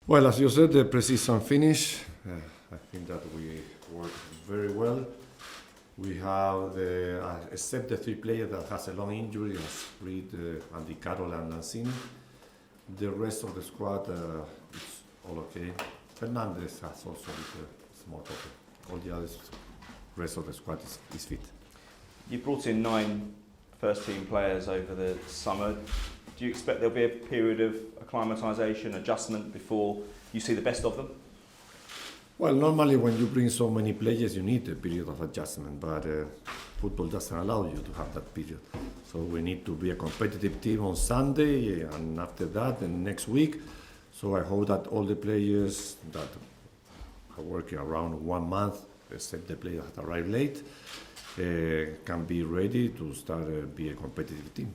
Well, as you said, the pre-season finish. I think that we worked very well. We have, except the three players that has a long injury, as Reed, Andy Carroll and Lanzini. The rest of the squad is all okay. Fernandez has also a small problem. All the others, rest of the squad is fit. You brought in 9 first-team players over the summer. Do you expect there'll be a period of acclimatisation, adjustment before you see the best of them? Well, normally when you bring so many players, you need a period of adjustment, but football doesn't allow you to have that period. So we need to be a competitive team on Sunday, and after that, and next week. So I hope that all the players that are working around 1 month, except the players that arrive late, can be ready to start be a competitive team.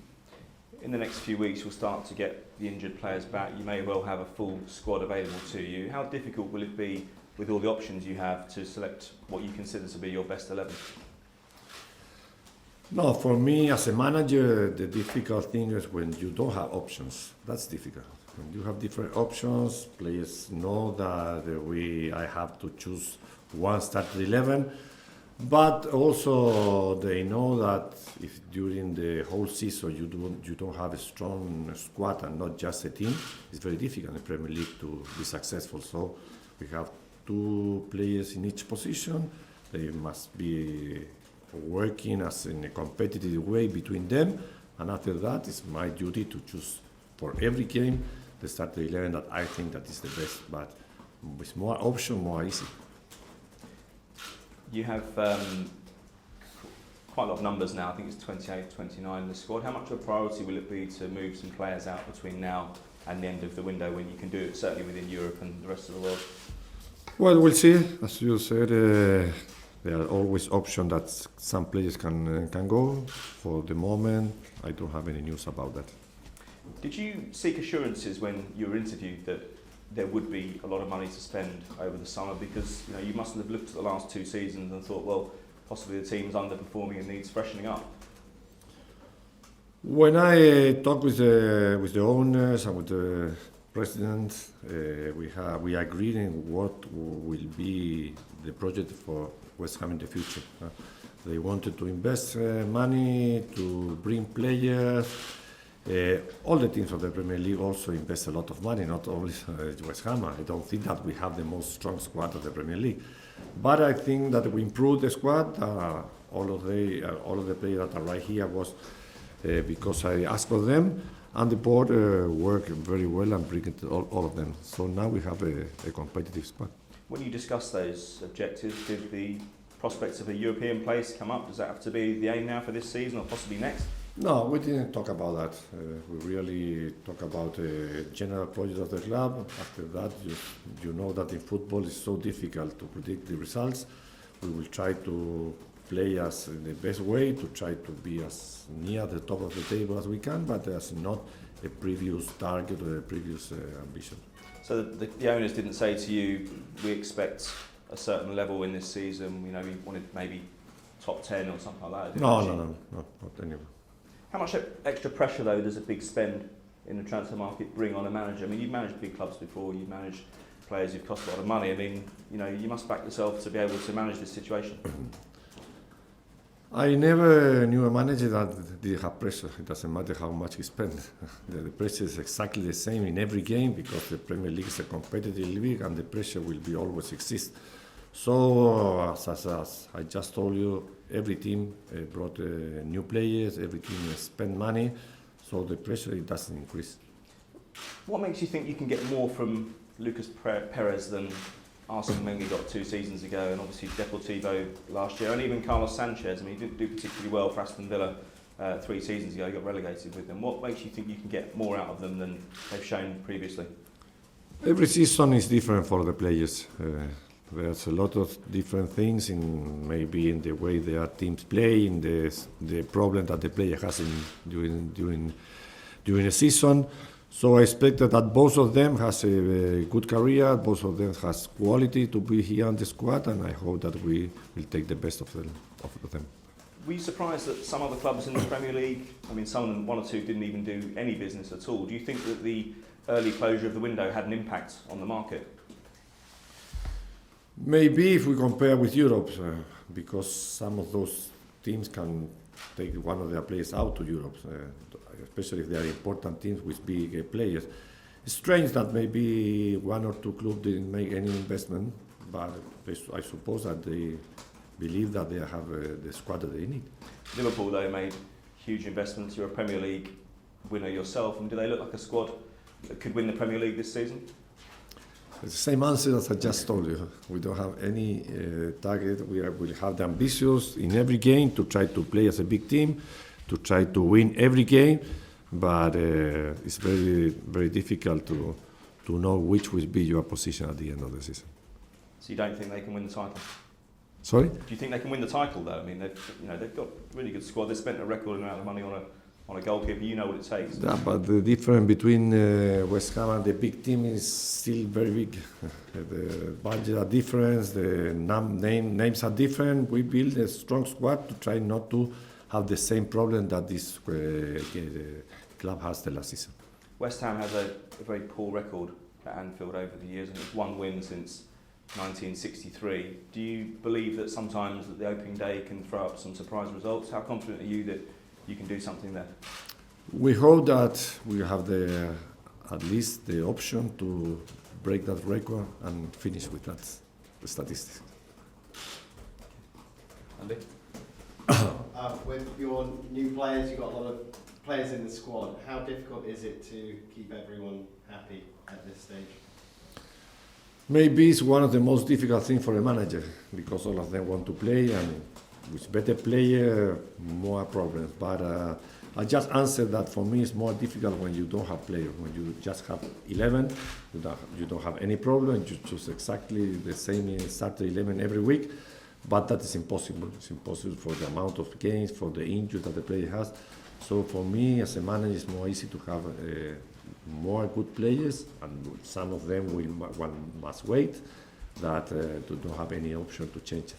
In the next few weeks, you'll start to get the injured players back. You may well have a full squad available to you. How difficult will it be, with all the options you have, to select what you consider to be your best 11? No, for me as a manager, the difficult thing is when you don't have options. That's difficult. When you have different options, players know that I have to choose one starting 11. But also they know that if during the whole season you don't have a strong squad and not just a team, it's very difficult in the Premier League to be successful. So we have 2 players in each position. They must be working as in a competitive way between them. And after that, it's my duty to choose for every game the starting 11 that I think that is the best. But with more options, more easy. You have quite a lot of numbers now. I think it's 28, 29 in the squad. How much of a priority will it be to move some players out between now and the end of the window, when you can do it certainly within Europe and the rest of the world? Well, we'll see. As you said, there are always options that some players can go. For the moment, I don't have any news about that. Did you seek assurances when you were interviewed that there would be a lot of money to spend over the summer? Because you must have looked at the last 2 seasons and thought, well, possibly the team's underperforming and needs freshening up. When I talked with the owners and with the president, we agreed on what will be the project for West Ham in the future. They wanted to invest money to bring players. All the teams of the Premier League also invest a lot of money, not only West Ham. I don't think that we have the most strong squad of the Premier League, but I think that we improved the squad. All of the players that are right here was because I asked for them, and the board worked very well and bring it all of them. So now we have a competitive squad. When you discuss those objectives, did the prospects of a European place come up? Does that have to be the aim now for this season or possibly next? No, we didn't talk about that. We really talk about the general project of the club. After that, you know that in football it's so difficult to predict the results. We will try to play us in the best way, to try to be as near the top of the table as we can, but there's not a previous target or a previous ambition. So the owners didn't say to you, we expect a certain level in this season, we wanted maybe top 10 or something like that? No, not anyway. How much extra pressure, though, does a big spend in the transfer market bring on a manager? I mean, you've managed big clubs before, you've managed players who've cost a lot of money. I mean, you must back yourself to be able to manage this situation. I never knew a manager that didn't have pressure. It doesn't matter how much he spent. The pressure is exactly the same in every game because the Premier League is a competitive league and the pressure will be always exist. So, as I just told you, every team brought new players, every team spent money, so the pressure it doesn't increase. What makes you think you can get more from Lucas Perez than Arsene Wenger got 2 seasons ago, and obviously Deportivo last year, and even Carlos Sanchez? I mean, he didn't do particularly well for Aston Villa 3 seasons ago. He got relegated with them. What makes you think you can get more out of them than they've shown previously? Every season is different for the players. There's a lot of different things maybe in the way their teams play, in the problem that the player has during a season. So I expect that both of them has a good career, both of them has quality to be here on the squad, and I hope that we will take the best of them. Were you surprised that some other clubs in the Premier League, I mean, some of them, 1 or 2, didn't even do any business at all? Do you think that the early closure of the window had an impact on the market? Maybe if we compare with Europe, because some of those teams can take one of their players out to Europe, especially if they are important teams with big players. It's strange that maybe one or two clubs didn't make any investment, but I suppose that they believe that they have the squad that they need. Liverpool, though, made huge investments. You're a Premier League winner yourself, and do they look like a squad that could win the Premier League this season? It's the same answer as I just told you. We don't have any target. We will have the ambitions in every game to try to play as a big team, to try to win every game, but it's very, very difficult to know which will be your position at the end of the season. So you don't think they can win the title? Sorry? Do you think they can win the title, though? I mean, they've got a really good squad. They spent a record amount of money on a goalkeeper. You know what it takes. Yeah, but the difference between West Ham and the big team is still very big. The budget are different, the names are different. We build a strong squad to try not to have the same problem that this club has the last season. West Ham has a very poor record at Anfield over the years, and it's one win since 1963. Do you believe that sometimes that the opening day can throw up some surprise results? How confident are you that you can do something there? We hope that we have at least the option to break that record and finish with that statistics. Andy? With your new players, you've got a lot of players in the squad. How difficult is it to keep everyone happy at this stage? Maybe it's one of the most difficult things for a manager, because all of them want to play, and with better player, more problems. But I just answered that for me it's more difficult when you don't have players. When you just have 11, you don't have any problem. You choose exactly the same starter 11 every week, but that is impossible. It's impossible for the amount of games, for the injuries that the player has. So for me as a manager, it's more easy to have more good players, and some of them one must wait, that to don't have any option to change it.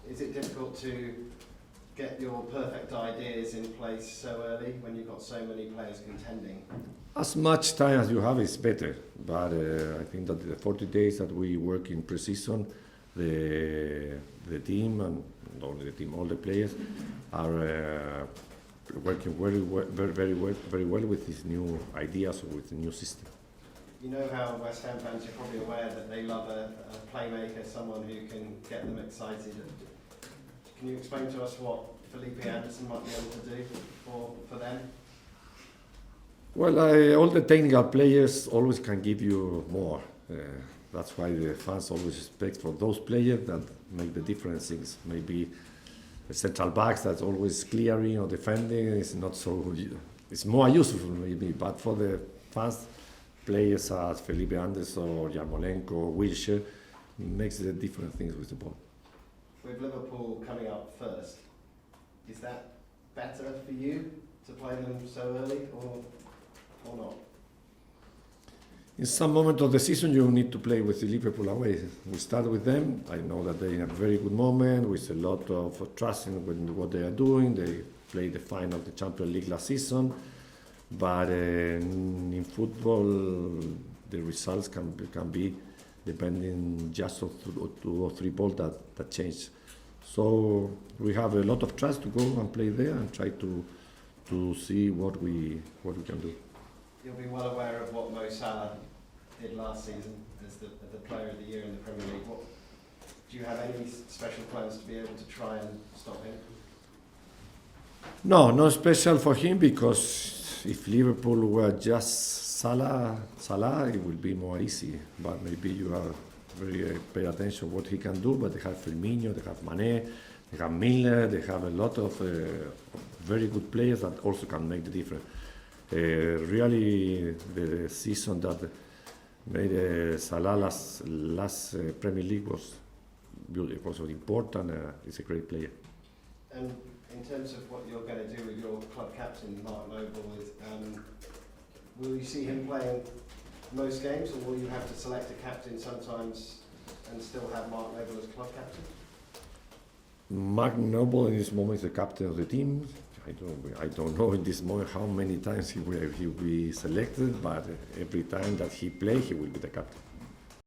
Is it difficult to get your perfect ideas in place so early when you've got so many players contending? As much time as you have is better, but I think that the 40 days that we work in pre-season, the team, and not only the team, all the players are working very well with these new ideas, with the new system. You know how West Ham fans are probably aware that they love a playmaker, someone who can get them excited. Can you explain to us what Felipe Anderson might be able to do for them? Well, all the technical players always can give you more. That's why the fans always expect for those players that make the difference. Things maybe the central backs that's always clearing or defending is not so. It's more useful maybe, but for the fans, players as Felipe Anderson or Yarmolenko, Wilshere makes the different things with the ball. With Liverpool coming up first, is that better for you to play them so early or not? In some moment of the season, you need to play with the Liverpool away. We start with them. I know that they're in a very good moment with a lot of trust in what they are doing. They played the final of the Champions League last season. But in football, the results can be depending just on 2 or 3 balls that change. So we have a lot of trust to go and play there and try to see what we can do. You'll be well aware of what Mo Salah did last season as the player of the year in the Premier League. Do you have any special plans to be able to try and stop him? No, not special for him, because if Liverpool were just Salah, it will be more easy. But maybe you are very pay attention what he can do. But they have Firmino, they have Mane, they have Milner, they have a lot of very good players that also can make the difference. Really, the season that made Salah last Premier League was beautiful, was important. He's a great player. And in terms of what you're going to do with your club captain, Mark Noble, will you see him playing most games, or will you have to select a captain sometimes and still have Mark Noble as club captain? Mark Noble in this moment is the captain of the team. I don't know in this moment how many times he will be selected, but every time that he play, he will be the captain.